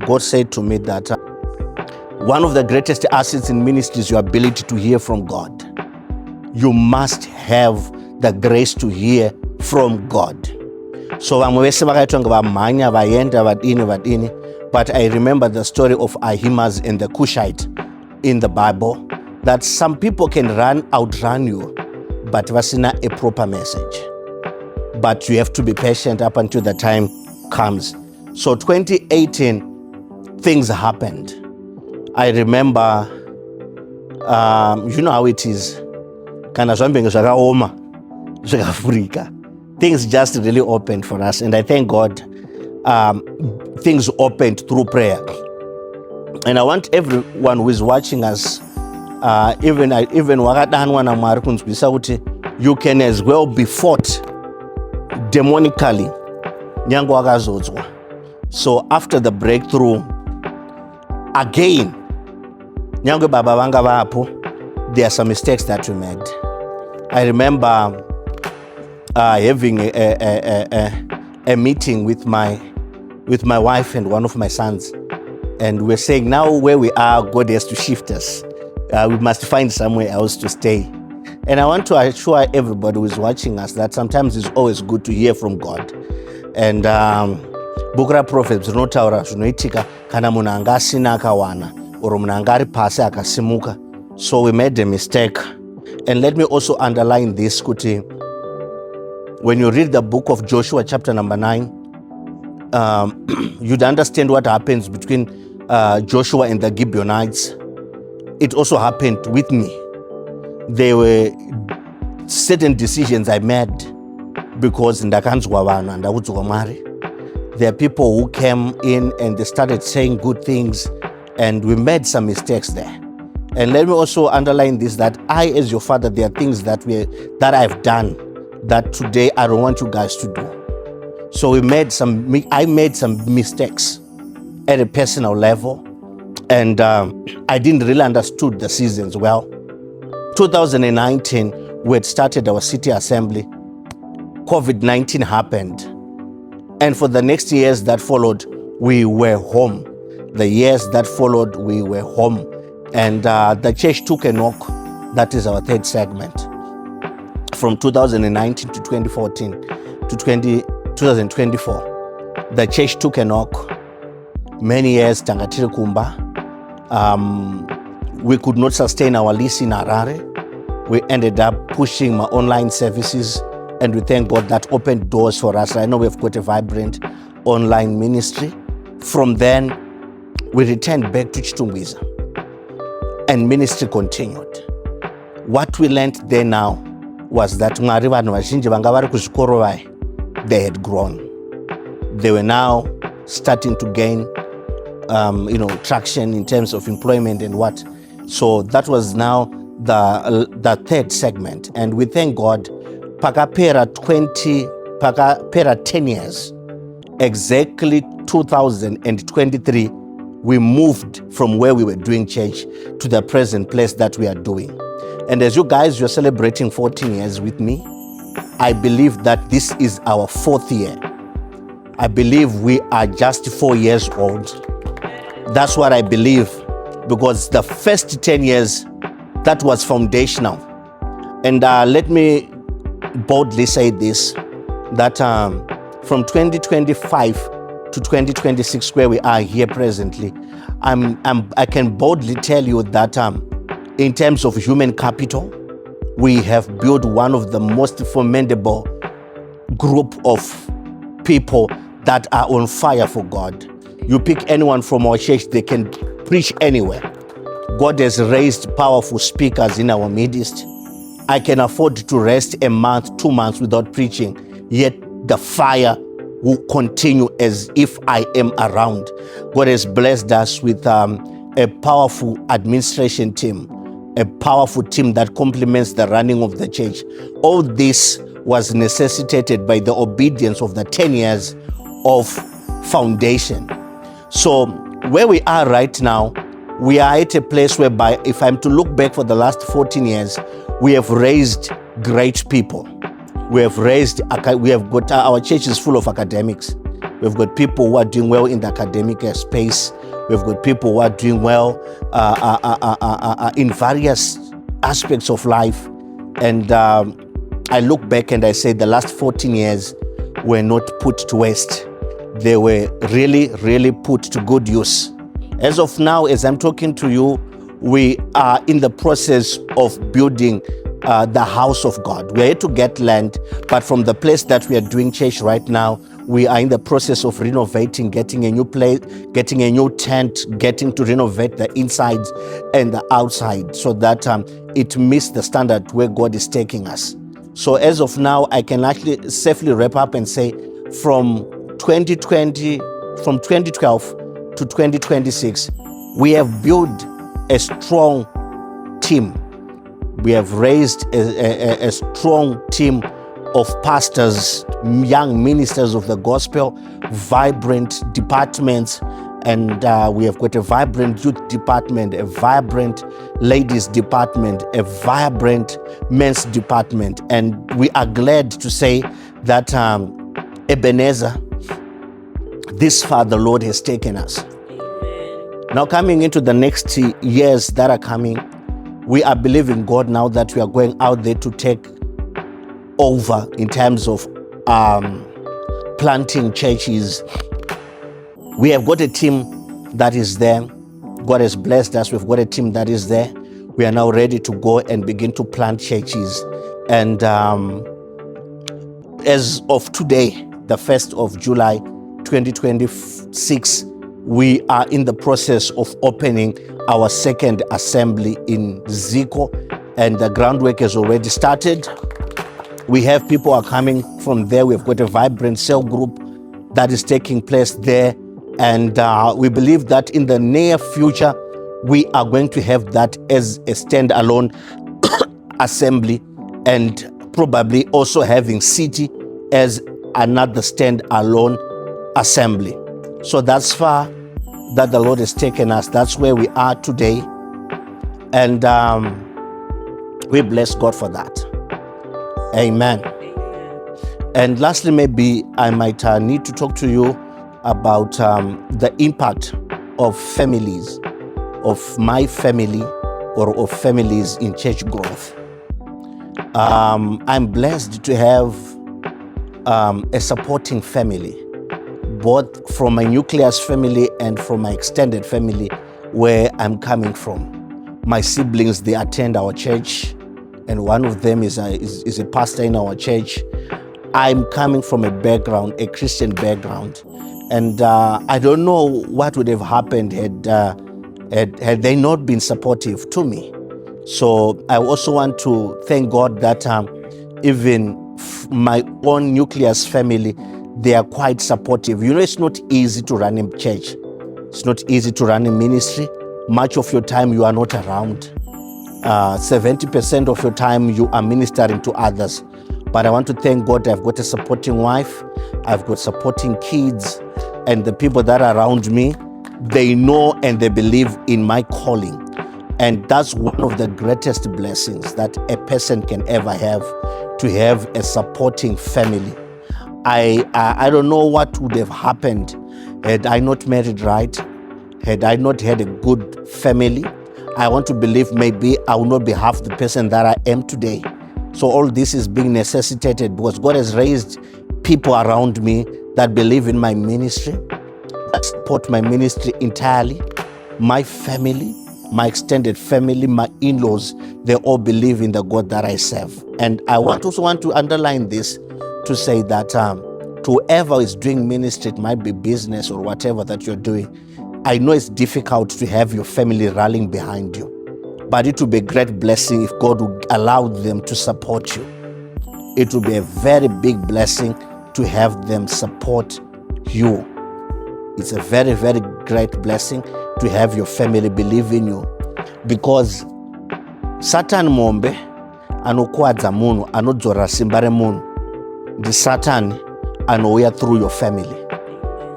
God said to me that one of the greatest assets in ministry is your ability to hear from God. You must have the grace to hear from God. So vamwe vese vakaitwa vamhanya vaenda vadini, but I remember the story of Ahimaaz and the Cushite in the Bible, that some people can outrun you, but vasina a proper message. But you have to be patient up until the time comes. So 2018, things happened. I remember, you know how it is. Kana zvambenge zvakaoma, zvikafurika. Things just really opened for us, and I thank God things opened through prayer. And I want everyone who is watching us, even wakadanwa naMwari kunzwisa kuti you can as well be fought demonically nyange wakazodzwa. So after the breakthrough, again, nyange baba vanga vapo, there are some mistakes that we made. I remember having a meeting with my wife and one of my sons, and we're saying now where we are, God has to shift us. We must find somewhere else to stay. And I want to assure everybody who is watching us that sometimes it's always good to hear from God. And book ra Proverbs rinotaura zvinoitika kana munhu anga asina akawana or munhu anga ari pasi akasimuka. So we made a mistake. And let me also underline this, kuti, when you read the book of Joshua chapter number 9, you'd understand what happens between Joshua and the Gibeonites. It also happened with me. There were certain decisions I made because ndakanzwa vanhu andaudzwa Mwari. There are people who came in and they started saying good things, and we made some mistakes there. And let me also underline this, that I, as your father, there are things that I've done that today I don't want you guys to do. So I made some mistakes at a personal level, and I didn't really understood the seasons well. 2019, we had started our city assembly. COVID-19 happened. And for the next years that followed, we were home. The years that followed, we were home. And the church took a knock. That is our third segment. From 2019 to 2014 to 2024, the church took a knock. Many years, Tangatiri Kumba. We could not sustain our lease in Harare. We ended up pushing my online services, and we thank God that opened doors for us. I know we've got a vibrant online ministry. From then, we returned back to Chitungwiza, and ministry continued. What we learned there now was that Mwari vanhu vazhinji vanga vari kuzvikoro vaya, they had grown. They were now starting to gain traction in terms of employment and what. So that was now the third segment. And we thank God, pakapera 10 years, exactly 2023, we moved from where we were doing church to the present place that we are doing. And as you guys, you're celebrating 14 years with me, I believe that this is our 4th year. I believe we are just 4 years old. That's what I believe, because the first 10 years, that was foundational. And let me boldly say this, that from 2025 to 2026, where we are here presently, I can boldly tell you that in terms of human capital, we have built one of the most formidable group of people that are on fire for God. You pick anyone from our church, they can preach anywhere. God has raised powerful speakers in our midst. I can afford to rest a month, 2 months without preaching, yet the fire will continue as if I am around. God has blessed us with a powerful administration team, a powerful team that complements the running of the church. All this was necessitated by the obedience of the 10 years of foundation. So where we are right now, we are at a place whereby, if I'm to look back for the last 14 years, we have raised great people. We have got our church is full of academics. We've got people who are doing well in the academic space. We've got people who are doing well in various aspects of life. And I look back and I say the last 14 years were not put to waste. They were really, really put to good use. As of now, as I'm talking to you, we are in the process of building the house of God. We're here to get land, but from the place that we are doing church right now, we are in the process of renovating, getting a new place, getting a new tent, getting to renovate the insides and the outside so that it meets the standard where God is taking us. So as of now, I can actually safely wrap up and say from 2012 to 2026, we have built a strong team. We have raised a strong team of pastors, young ministers of the gospel, vibrant departments, and we have got a vibrant youth department, a vibrant ladies department, a vibrant men's department. And we are glad to say that Ebenezer, this far the Lord has taken us. Now coming into the next years that are coming, we are believing God now that we are going out there to take over in terms of planting churches. We have got a team that is there. God has blessed us. We've got a team that is there. We are now ready to go and begin to plant churches. And as of today, the 1st of July, 2026, we are in the process of opening our second assembly in Zico, and the groundwork has already started. We have people are coming from there. We've got a vibrant cell group that is taking place there. And we believe that in the near future, we are going to have that as a standalone assembly, and probably also having City as another standalone assembly. So that's far that the Lord has taken us. That's where we are today. And we bless God for that. Amen. And lastly, maybe I might need to talk to you about the impact of families, of my family or of families in church growth. I'm blessed to have a supporting family, both from my nucleus family and from my extended family where I'm coming from. My siblings, they attend our church, and one of them is a pastor in our church. I'm coming from a background, a Christian background, and I don't know what would have happened had they not been supportive to me. So I also want to thank God that even my own nucleus family, they are quite supportive. You know, it's not easy to run a church. It's not easy to run a ministry. Much of your time you are not around. 70% of your time you are ministering to others. But I want to thank God I've got a supporting wife, I've got supporting kids, and the people that are around me, they know and they believe in my calling. And that's one of the greatest blessings that a person can ever have, to have a supporting family. I don't know what would have happened had I not married right, had I not had a good family. I want to believe maybe I will not be half the person that I am today. So all this is being necessitated because God has raised people around me that believe in my ministry, that support my ministry entirely. My family, my extended family, my in-laws, they all believe in the God that I serve. And I also want to underline this to say that to whoever is doing ministry, it might be business or whatever that you're doing, I know it's difficult to have your family rallying behind you, but it will be a great blessing if God would allow them to support you. It will be a very big blessing to have them support you. It's a very, very great blessing to have your family believe in you, because Satan mombe anokwadza munhu anodzora simba remunhu ndi Satan anouya through your family.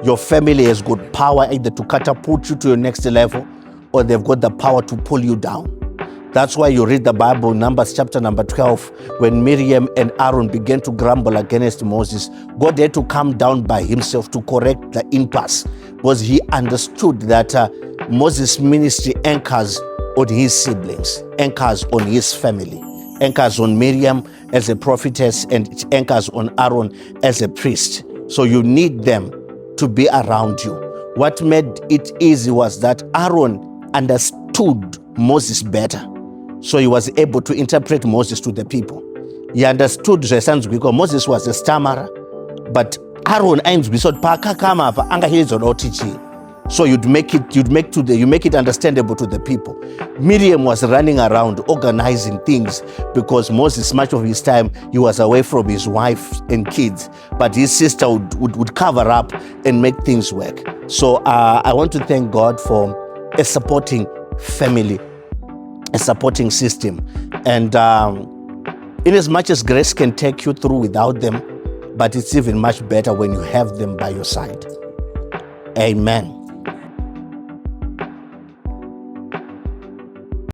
Your family has got power either to catapult you to your next level, or they've got the power to pull you down. That's why you read the Bible, Numbers chapter number 12, when Miriam and Aaron began to grumble against Moses. God had to come down by himself to correct the impasse, because he understood that Moses' ministry anchors on his siblings, anchors on his family, anchors on Miriam as a prophetess, and it anchors on Aaron as a priest. So you need them to be around you. What made it easy was that Aaron understood Moses better. So he was able to interpret Moses to the people. He understood because Moses was a stammerer, but Aaron aims beside pakakama pa anga hizo no teaching. So you make it understandable to the people. Miriam was running around organizing things because Moses, much of his time, he was away from his wife and kids, but his sister would cover up and make things work. So I want to thank God for a supporting family, a supporting system. And in as much as grace can take you through without them, but it's even much better when you have them by your side. Amen.